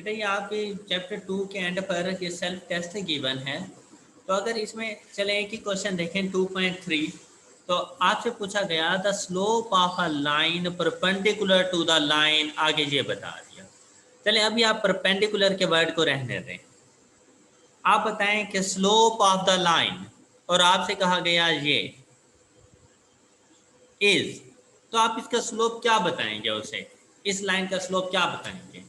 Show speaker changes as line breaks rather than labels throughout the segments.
बेटा ये आपके चैप्टर 2 के एंड पर ये सेल्फ टेस्ट गिवन है। तो अगर इसमें चले कि क्वेश्चन देखें 2.3, तो आपसे पूछा गया the slope of a line perpendicular to the line, आगे ये बता दिया। चले अभी आप परपेंडिकुलर के वर्ड को रहने दें, आप बताएं कि स्लोप ऑफ द लाइन, और आपसे कहा गया ये इज, तो आप इसका स्लोप क्या बताएंगे उसे, इस लाइन का स्लोप क्या बताएंगे?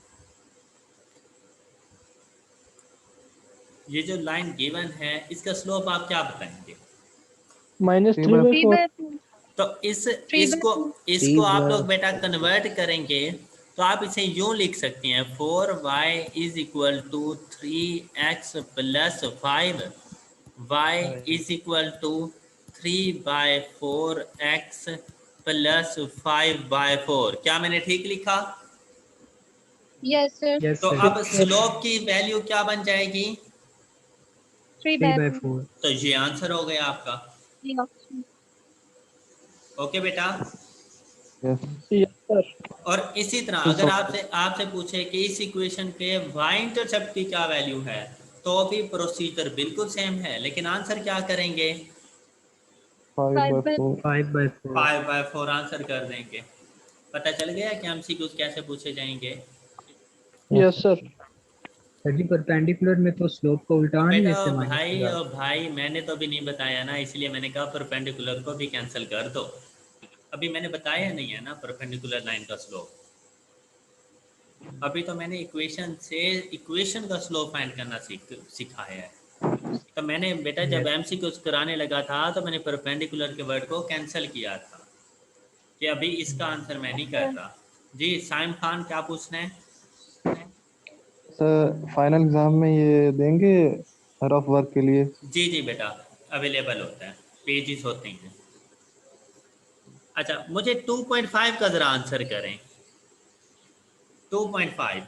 ये जो लाइन गिवन है इसका स्लोप आप क्या बताएंगे?
-3/4।
तो इसको आप लोग बेटा कन्वर्ट करेंगे तो आप इसे यूं लिख सकते हैं 4y is equal to 3x plus 5, y is equal to 3/4x plus 5/4। क्या मैंने ठीक लिखा?
Yes sir.
तो अब स्लोप की वैल्यू क्या बन जाएगी?
3/4।
तो ये आंसर हो गया आपका। ओके बेटा। और इसी तरह अगर आपसे पूछे कि इस इक्वेशन के y इंटरसेप्ट की क्या वैल्यू है, तो भी प्रोसीजर बिल्कुल सेम है, लेकिन आंसर क्या करेंगे? 5/4 आंसर कर देंगे। पता चल गया कि एमसीक्यूज कैसे पूछे जाएंगे?
Yes sir.
जी परपेंडिकुलर में तो स्लोप को उल्टा नहीं
बेटा
इससे
भाई मैंने तो अभी नहीं बताया ना, इसलिए मैंने कहा परपेंडिकुलर को भी कैंसिल कर दो। अभी मैंने बताया नहीं है ना परपेंडिकुलर लाइन का स्लोप। अभी तो मैंने इक्वेशन का स्लोप फाइंड करना सिखाया है। तो मैंने बेटा जब एमसीक्यूज कराने लगा था तो मैंने परपेंडिकुलर के वर्ड को कैंसिल किया था कि अभी इसका आंसर मैं नहीं कर रहा। जी साइम खान क्या पूछना है?
सर फाइनल एग्जाम में ये देंगे रफ वर्क के लिए?
जी जी बेटा अवेलेबल होता है, पेजेस होते हैं। अच्छा मुझे 2.5 का जरा आंसर करें। 2.5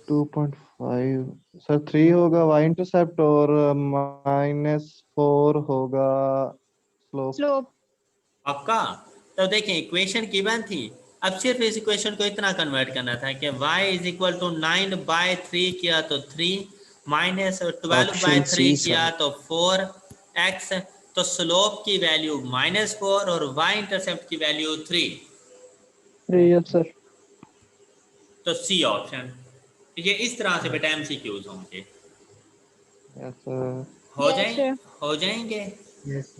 2.5 सर 3 होगा y इंटरसेप्ट और -4 होगा स्लोप।
पक्का? तो देखें इक्वेशन गिवन थी, अब सिर्फ इस इक्वेशन को इतना कन्वर्ट करना था कि y इज इक्वल टू 9/3 किया तो 3 माइनस 12/3 किया तो 4x, तो स्लोप की वैल्यू -4 और y इंटरसेप्ट की वैल्यू 3।
Yes sir.
तो सी ऑप्शन। ये इस तरह से बेटा एमसीक्यूज होंगे।
Yes sir.
हो जाएंगे।
Yes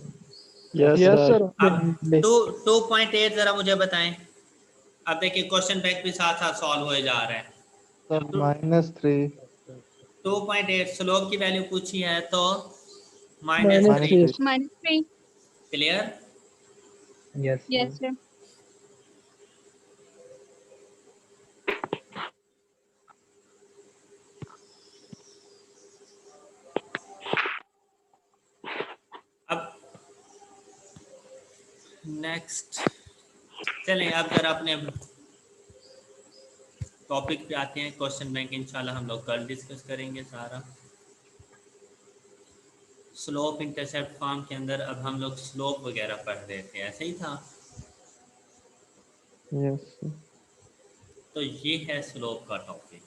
sir.
अब 2.8 जरा मुझे बताएं। अब देखिए क्वेश्चन बैंक भी साथ साथ सॉल्व हो जा रहा है।
सर -3
2.8 स्लोप की वैल्यू पूछी है तो
-3।
-3।
क्लियर?
Yes sir.
अब नेक्स्ट चलें, अब जरा अपने टॉपिक पे आते हैं। क्वेश्चन बैंक इंशाल्लाह हम लोग कल डिस्कस करेंगे सारा। स्लोप इंटरसेप्ट फॉर्म के अंदर अब हम लोग स्लोप वगैरह पढ़ रहे थे, ऐसे ही था।
यस
तो ये है स्लोप का टॉपिक।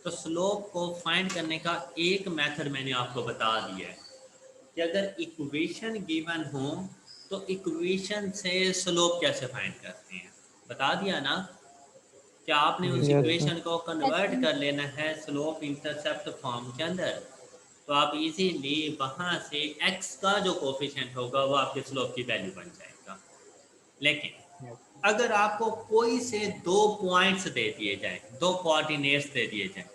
तो स्लोप को फाइंड करने का एक मेथड मैंने आपको बता दिया है कि अगर इक्वेशन गिवन हो तो इक्वेशन से स्लोप कैसे फाइंड करते हैं, बता दिया ना कि आपने उस इक्वेशन को कन्वर्ट कर लेना है स्लोप इंटरसेप्ट फॉर्म के अंदर। तो आप इजीली वहाँ से x का जो कोफिशिएंट होगा वो आपके स्लोप की वैल्यू बन जाएगा। लेकिन अगर आपको कोई से 2 पॉइंट्स दे दिए जाए, 2 कोऑर्डिनेट्स दे दिए जाए,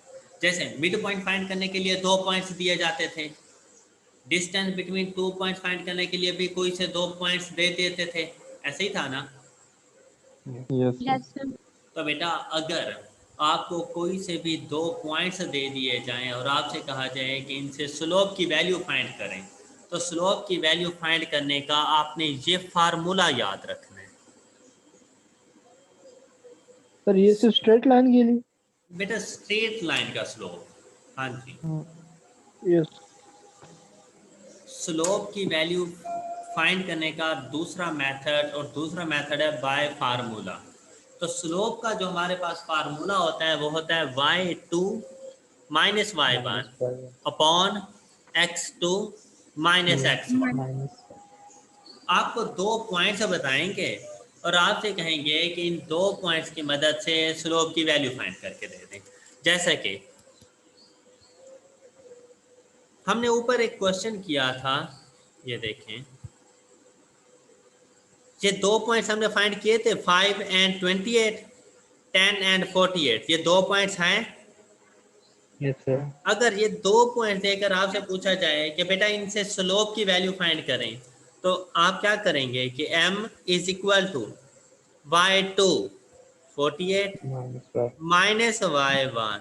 जैसे मिड पॉइंट फाइंड करने के लिए 2 पॉइंट्स दिए जाते थे, डिस्टेंस बिटवीन 2 पॉइंट्स फाइंड करने के लिए भी कोई से 2 पॉइंट्स दे देते थे, ऐसे ही था ना?
यस
तो बेटा अगर आपको कोई से भी 2 पॉइंट्स दे दिए जाएं और आपसे कहा जाए कि इनसे स्लोप की वैल्यू फाइंड करें, तो स्लोप की वैल्यू फाइंड करने का आपने ये फार्मूला याद रखना है।
सर ये सिर्फ स्ट्रेट लाइन के लिए?
बेटा स्ट्रेट लाइन का स्लोप, हाँ जी।
यस।
स्लोप की वैल्यू फाइंड करने का दूसरा मेथड है बाय फार्मूला। तो स्लोप का जो हमारे पास फार्मूला होता है वो होता है y2 minus y1 upon x2 minus x1। आपको 2 पॉइंट्स बताएंगे और आपसे कहेंगे कि इन 2 पॉइंट्स की मदद से स्लोप की वैल्यू फाइंड करके दे दें। जैसे कि हमने ऊपर एक क्वेश्चन किया था, ये देखें, ये 2 पॉइंट्स हमने फाइंड किए थे 5 एंड 28, 10 एंड 48। ये 2 पॉइंट्स हैं।
Yes sir.
अगर ये 2 पॉइंट्स देकर आपसे पूछा जाए कि बेटा इनसे स्लोप की वैल्यू फाइंड करें, तो आप क्या करेंगे कि m is equal to y2 48 minus y1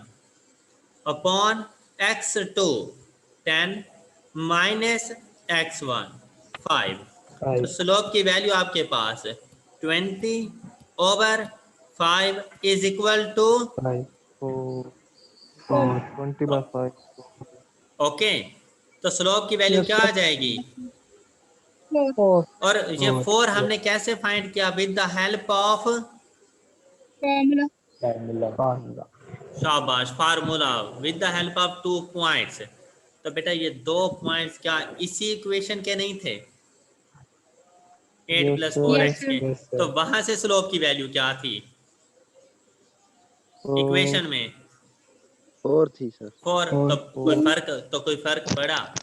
upon x2 10 minus x1 5। तो स्लोप की वैल्यू आपके पास 20 over 5 is equal to
20/5।
Okay. तो स्लोप की वैल्यू
Yes,
क्या
sir.
आ जाएगी?
4.
और ये 4 हमने कैसे फाइंड किया? With the help of
Formula.
शाबाश, formula, with the help of 2 points. तो बेटा ये 2 पॉइंट्स क्या इसी इक्वेशन के नहीं थे? 8
Yes,
plus
sir.
4x
Yes,
के।
sir.
तो वहां से स्लोप की वैल्यू क्या थी इक्वेशन में?
4 थी सर।
4। तो कोई फर्क पड़ा?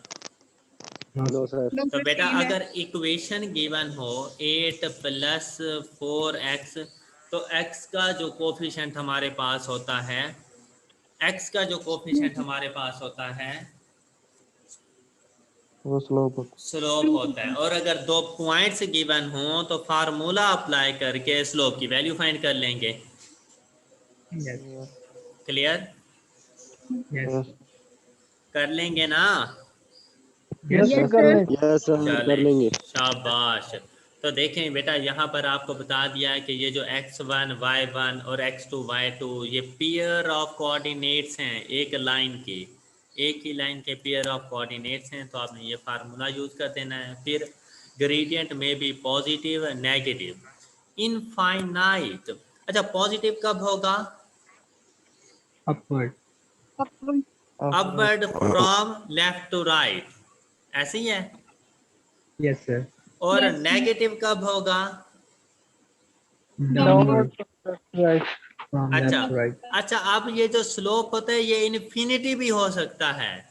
No sir.
तो बेटा अगर इक्वेशन गिवन हो 8 प्लस 4x, तो x का जो कोफिशिएंट हमारे पास होता है, x का जो कोफिशिएंट हमारे पास होता है
वो स्लोप
स्लोप होता है। और अगर 2 पॉइंट्स गिवन हो तो फार्मूला अप्लाई करके स्लोप की वैल्यू फाइंड कर लेंगे। क्लियर?
यस
कर लेंगे ना?
Yes, sir, कर लें।
यस सर कर
चलें,
लेंगे।
शाबाश। तो देखें बेटा यहाँ पर आपको बता दिया है कि ये जो x1 y1 और x2 y2 ये पेयर ऑफ कोऑर्डिनेट्स हैं एक लाइन की, एक ही लाइन के पेयर ऑफ कोऑर्डिनेट्स हैं। तो आपने ये फार्मूला यूज कर देना है। फिर ग्रेडियंट में भी पॉजिटिव नेगेटिव इनफाइनाइट। अच्छा, पॉजिटिव कब होगा?
Upward.
Upward from left to right, ऐसे ही है।
Yes sir.
और
Yes, sir.
नेगेटिव कब होगा?
Downward. Right.
फ्रॉम
अच्छा
लेफ्ट राइट।
अच्छा, अब ये जो स्लोप होता है ये इन्फिनिटी भी हो सकता है।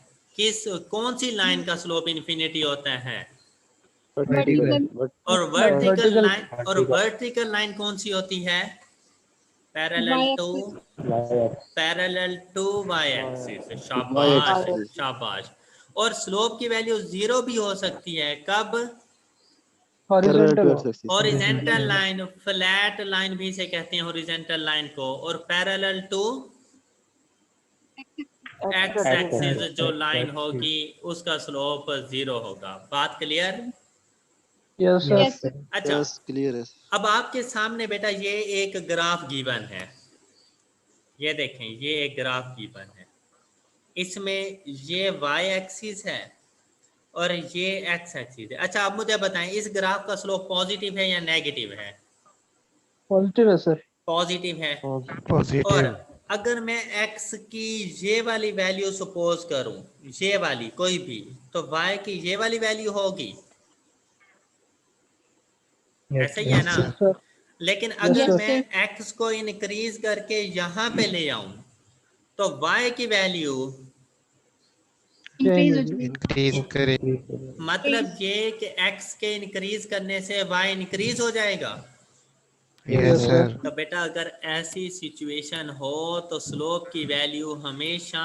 कौन सी लाइन का स्लोप इन्फिनिटी होता है?
वर्टिकल।
और वर्टिकल
Vertical.
लाइन, और वर्टिकल लाइन कौन सी होती है? Parallel to y axis. शाबाश
Y-axis.
शाबाश। और स्लोप की वैल्यू 0 भी हो सकती है। कब?
Horizontal.
Horizontal line, flat line भी से कहते हैं हॉरिजेंटल लाइन को। और पैरेलल टू एक्स एक्सिस जो लाइन होगी उसका स्लोप 0 होगा। बात clear?
Yes, sir.
Yes, sir.
अच्छा,
यस क्लियर है।
अब आपके सामने बेटा ये एक ग्राफ गिवन है। ये देखें, ये एक ग्राफ गिवन है। इसमें ये y एक्सिस है और ये x एक्सिस है। अच्छा, अब मुझे बताएं इस ग्राफ का स्लोप पॉजिटिव है या नेगेटिव है?
Positive है sir.
पॉजिटिव है।
पॉजिटिव।
और अगर मैं x की ये वाली वैल्यू सपोज करूं, ये वाली कोई भी, तो y की ये वाली वैल्यू होगी। ऐसा ही है ना?
Yes, sir.
लेकिन
Yes,
अगर
sir.
मैं x को इंक्रीज करके यहाँ पे ले आऊं तो y की वैल्यू
Increase हो
Change.
जाएगी.
इंक्रीज करे।
मतलब ये कि x के इंक्रीज करने से y इंक्रीज हो जाएगा।
Yes sir.
तो बेटा अगर ऐसी सिचुएशन हो तो स्लोप की वैल्यू हमेशा,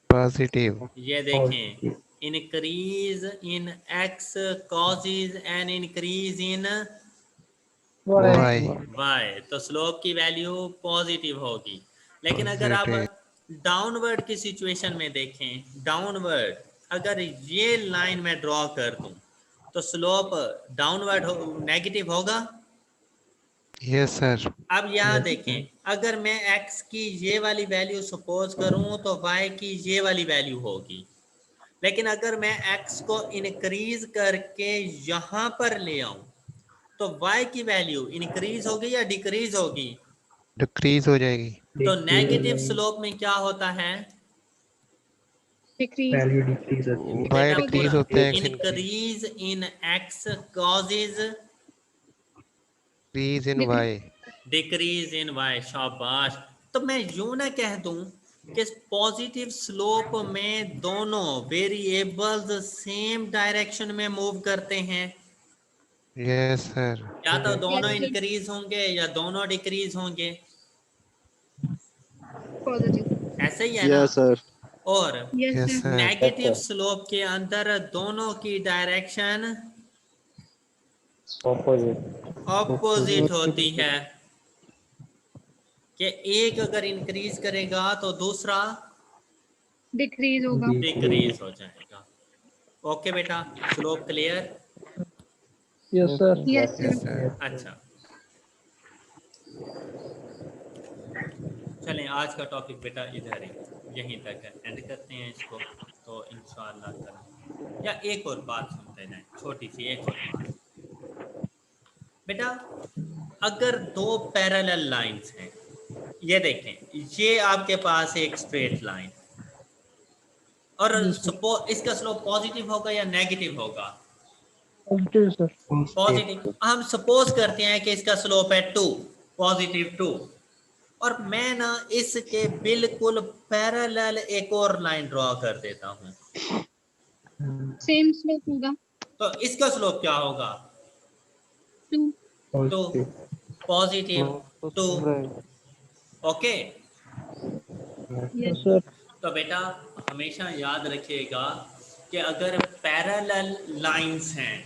पॉजिटिव।
ये देखें, increase in x causes an increase in
y.
y, तो स्लोप की वैल्यू पॉजिटिव होगी। लेकिन अगर आप डाउनवर्ड की सिचुएशन में देखें, डाउनवर्ड अगर ये लाइन में ड्रॉ कर दूं तो स्लोप डाउनवर्ड नेगेटिव होगा।
Yes sir.
अब यहाँ देखें, अगर मैं x की ये वाली वैल्यू सपोज करूं तो y की ये वाली वैल्यू होगी। लेकिन अगर मैं x को इंक्रीज करके यहाँ पर ले आऊं तो y की वैल्यू इंक्रीज होगी या डिक्रीज होगी?
डिक्रीज हो जाएगी।
तो नेगेटिव स्लोप में क्या होता है?
Decrease.
वैल्यू डिक्रीज होती है।
वाई
बेटा
डिक्रीज
पूरा
होता है, x increase
increase in x causes
in y.
Decrease in y। शाबाश। तो मैं यूं ना कह दूं कि पॉजिटिव स्लोप में दोनों वेरिएबल्स सेम डायरेक्शन में मूव करते हैं,
यस सर।
या तो दोनों
Yes, sir.
इंक्रीज होंगे या दोनों डिक्रीज होंगे,
Positive.
ऐसे ही है ना?
Yes, sir.
और
Yes,
yes
sir.
Sir.
Negative slope के अंदर दोनों की डायरेक्शन ऑपोजिट होती है कि एक अगर इंक्रीज करेगा तो दूसरा
Decrease होगा.
डिक्रीज हो जाएगा। ओके बेटा, slope clear?
Yes, sir.
Yes, sir.
Yes sir.
अच्छा, चलें आज का टॉपिक बेटा इधर ही यहीं तक है, एंड करते हैं इसको। तो इंशाअल्लाह ताला, या एक और बात सुनते जाएं, छोटी सी एक और बात बेटा। अगर दो पैरेलल लाइंस हैं, ये देखें, ये आपके पास एक स्ट्रेट लाइन, और
Yes, sir.
सपोज इसका स्लोप पॉजिटिव होगा या नेगेटिव होगा?
Positive, sir.
पॉजिटिव। हम सपोज करते हैं कि इसका स्लोप है 2, पॉजिटिव 2, और मैं ना इसके बिल्कुल पैरेलल एक और लाइन ड्रॉ कर देता हूं,
Same slope होगा.
तो इसका स्लोप क्या होगा?
2.
2, पॉजिटिव 2। Okay,
Yes, sir.
तो बेटा हमेशा याद रखिएगा कि अगर पैरेलल लाइंस हैं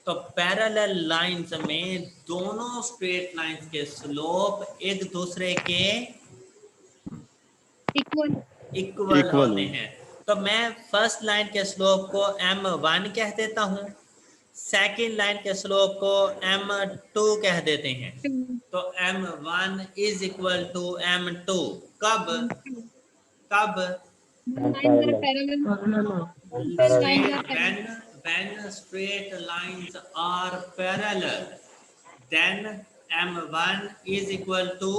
तो पैरेलल लाइंस में दोनों स्ट्रेट लाइंस के स्लोप एक दूसरे के
Equal.
Equal
Equal.
होते हैं। तो मैं फर्स्ट लाइन के स्लोप को m1 कह देता हूं, सेकंड लाइन के स्लोप को m2 कह देते हैं।
2.
तो m1 is equal to m2। कब कब?
Lines are parallel.
Parallel.
Lines are parallel.
when straight lines are parallel, then m1 is equal to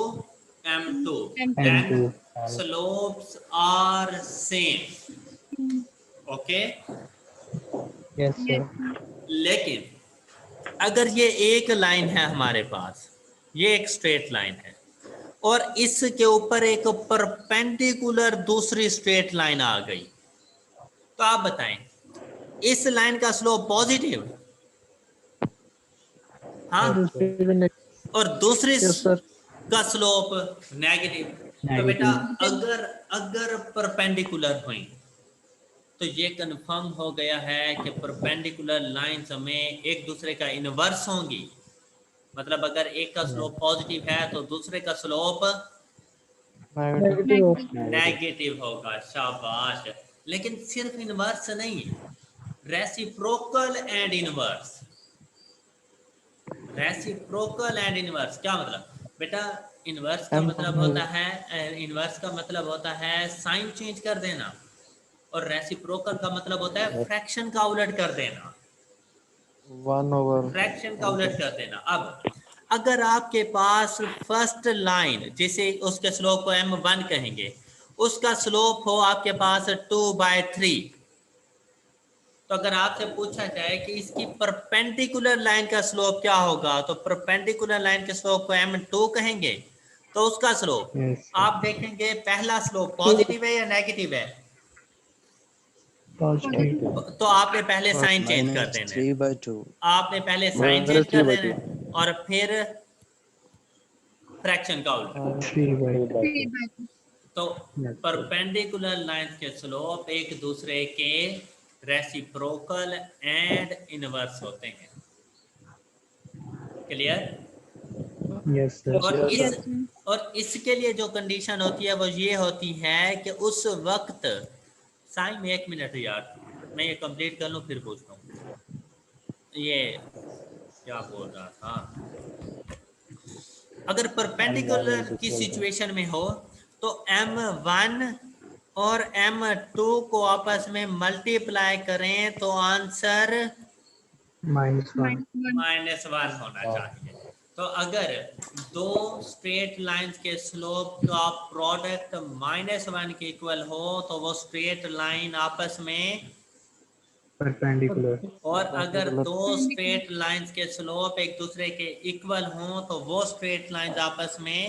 m2, then slopes are same। Okay,
yes
Yes.
लेकिन अगर ये एक लाइन है हमारे पास, ये एक स्ट्रेट लाइन है, और इसके ऊपर एक परपेंडिकुलर दूसरी स्ट्रेट लाइन आ गई, तो आप बताएं इस लाइन का स्लोप पॉजिटिव, हाँ, और दूसरी
Yes, sir.
का स्लोप नेगेटिव। तो बेटा अगर अगर परपेंडिकुलर हुई तो ये कंफर्म हो गया है कि परपेंडिकुलर लाइंस में एक दूसरे का इनवर्स होंगी। मतलब अगर एक का स्लोप पॉजिटिव है तो दूसरे का स्लोप
Negative.
नेगेटिव होगा। शाबाश। लेकिन सिर्फ इनवर्स नहीं, reciprocal and inverse. Reciprocal and inverse क्या मतलब बेटा? इनवर्स का मतलब होता है, इनवर्स का मतलब होता है साइन चेंज कर देना, और रेसिप्रोकल का मतलब होता है फ्रैक्शन का उलट कर देना,
1/.
फ्रैक्शन का उलट कर देना। अब अगर आपके पास फर्स्ट लाइन, जिसे उसके स्लोप को m1 कहेंगे, उसका स्लोप हो आपके पास 2/3, तो अगर आपसे पूछा जाए कि इसकी परपेंडिकुलर लाइन का स्लोप क्या होगा, तो परपेंडिकुलर लाइन के स्लोप को m2 कहेंगे। तो उसका स्लोप आप देखेंगे, पहला स्लोप पॉजिटिव है या नेगेटिव है? तो आपने पहले साइन चेंज कर देना है,
3/2.
आपने पहले साइन चेंज कर देना है, और फिर फ्रैक्शन का उल्टा।
3/2.
तो परपेंडिकुलर लाइंस के स्लोप एक दूसरे के रेसिप्रोकल एंड इनवर्स होते हैं। क्लियर?
Yes sir.
और इसके लिए जो कंडीशन होती है वो ये होती है कि उस वक्त साइन में, 1 मिनट यार, मैं ये कंप्लीट कर लूँ फिर पूछता हूँ। ये क्या बोल रहा था? अगर परपेंडिकुलर की सिचुएशन में हो तो m1 और m2 को आपस में मल्टीप्लाई करें तो आंसर
-1
-1 होना चाहिए। तो अगर दो स्ट्रेट लाइंस के स्लोप का प्रोडक्ट -1 के इक्वल हो तो वो स्ट्रेट लाइन आपस में,
परपेंडिकुलर
और अगर दो स्ट्रेट लाइंस के स्लोप एक दूसरे के इक्वल हों तो वो स्ट्रेट लाइंस आपस में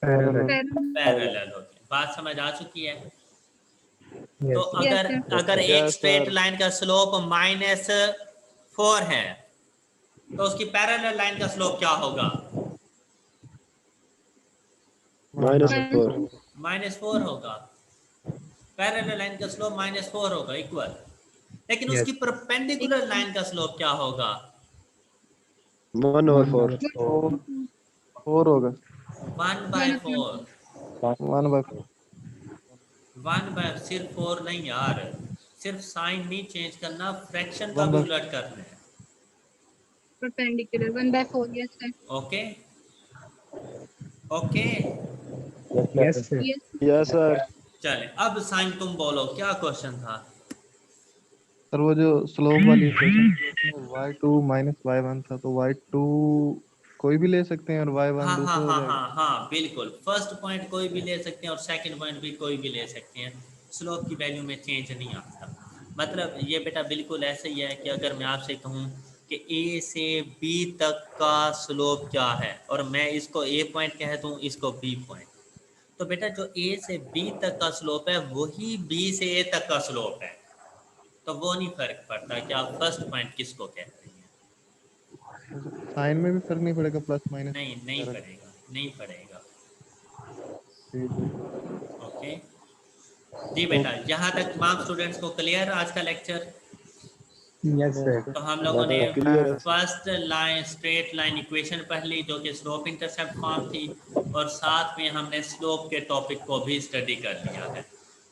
पैरेलल
पैरेलल होते हैं। बात समझ आ चुकी है? तो
यस
अगर
sir.
अगर एक
Yes,
स्ट्रेट
sir.
लाइन का स्लोप -4 है तो उसकी पैरेलल लाइन का स्लोप क्या होगा?
-4.
-4 होगा। पैरेलल लाइन का स्लोप -4 होगा, इक्वल। लेकिन
Yes.
उसकी परपेंडिकुलर लाइन का स्लोप क्या होगा?
1/4.
4 होगा
1/4।
1/4
सिर्फ 4 नहीं यार, सिर्फ साइन नहीं चेंज करना, फ्रैक्शन का भी
1/4
उलट करना है।
Perpendicular 1/4. Yes, sir.
Okay okay,
yes sir
Yes.
Yes, sir.
चले अब साइन तुम बोलो, क्या क्वेश्चन था?
सर वो जो स्लोप वाली इक्वेशन y2 -y1 था तो y2 कोई भी ले सकते हैं और y1
हाँ हाँ
दूसरा हो
हाँ
जाएगा।
हाँ हाँ बिल्कुल, फर्स्ट पॉइंट कोई भी ले सकते हैं और सेकंड पॉइंट भी कोई भी ले सकते हैं, स्लोप की वैल्यू में चेंज नहीं आता। मतलब ये बेटा बिल्कुल ऐसे ही है कि अगर मैं आपसे कहूँ कि ए से बी तक का स्लोप क्या है और मैं इसको ए पॉइंट कह दूँ, इसको बी पॉइंट, तो बेटा जो ए से बी तक का स्लोप है वही बी से ए तक का स्लोप है। तो वो नहीं फर्क पड़ता कि आप फर्स्ट पॉइंट किसको कहते हैं।
साइन में भी फर्क नहीं पड़ेगा प्लस माइनस
नहीं नहीं पड़ेगा, नहीं पड़ेगा। ओके जी बेटा, यहाँ तक तमाम स्टूडेंट्स को क्लियर आज का लेक्चर?
यस सर
तो हम लोगों ने
Clear है।
First line straight line equation पढ़ ली जो कि स्लोप इंटरसेप्ट फॉर्म थी, और साथ में हमने स्लोप के टॉपिक को भी स्टडी कर लिया है।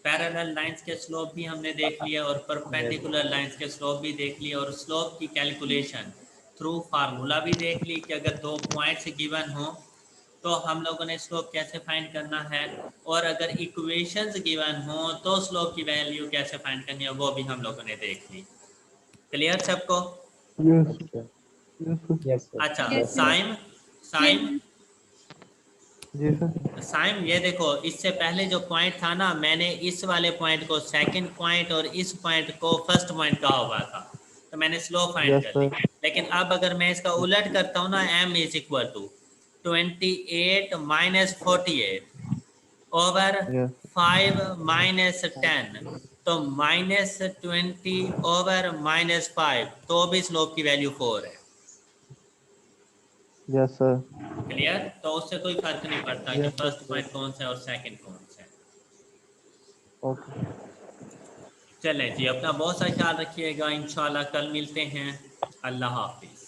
पैरेलल लाइंस के स्लोप भी हमने देख लिया और परपेंडिकुलर लाइंस के स्लोप भी देख लिया, और स्लोप की कैलकुलेशन थ्रू फार्मूला भी देख ली कि अगर दो पॉइंट्स गिवन हो तो हम लोगों ने स्लोप कैसे फाइंड करना है, और अगर इक्वेशंस गिवन हो तो स्लोप की वैल्यू कैसे फाइंड करनी है, वो भी हम लोगों ने देख ली। क्लियर सबको?
यस सर
अच्छा
Yes, sir.
साइम साइम
जी सर
साइम ये देखो, इससे पहले जो पॉइंट था ना, मैंने इस वाले पॉइंट को सेकंड पॉइंट और इस पॉइंट को फर्स्ट पॉइंट कहा हुआ था, तो मैंने स्लोप फाइंड
Yes,
कर ली।
sir.
लेकिन अब अगर मैं इसका उलट करता हूँ ना, m is equal to 28 - 48 over
Yes.
5 - 10, तो -20 ओवर -5, तो भी स्लोप की वैल्यू 4 है।
Yes sir
clear? तो उससे कोई फर्क नहीं पड़ता कि
Yes,
फर्स्ट
sir.
पॉइंट कौन सा है और सेकंड कौन सा है।
ओके
चलें जी, अपना बहुत सा ख्याल रखिएगा, इंशाल्लाह कल मिलते हैं। अल्लाह हाफिज।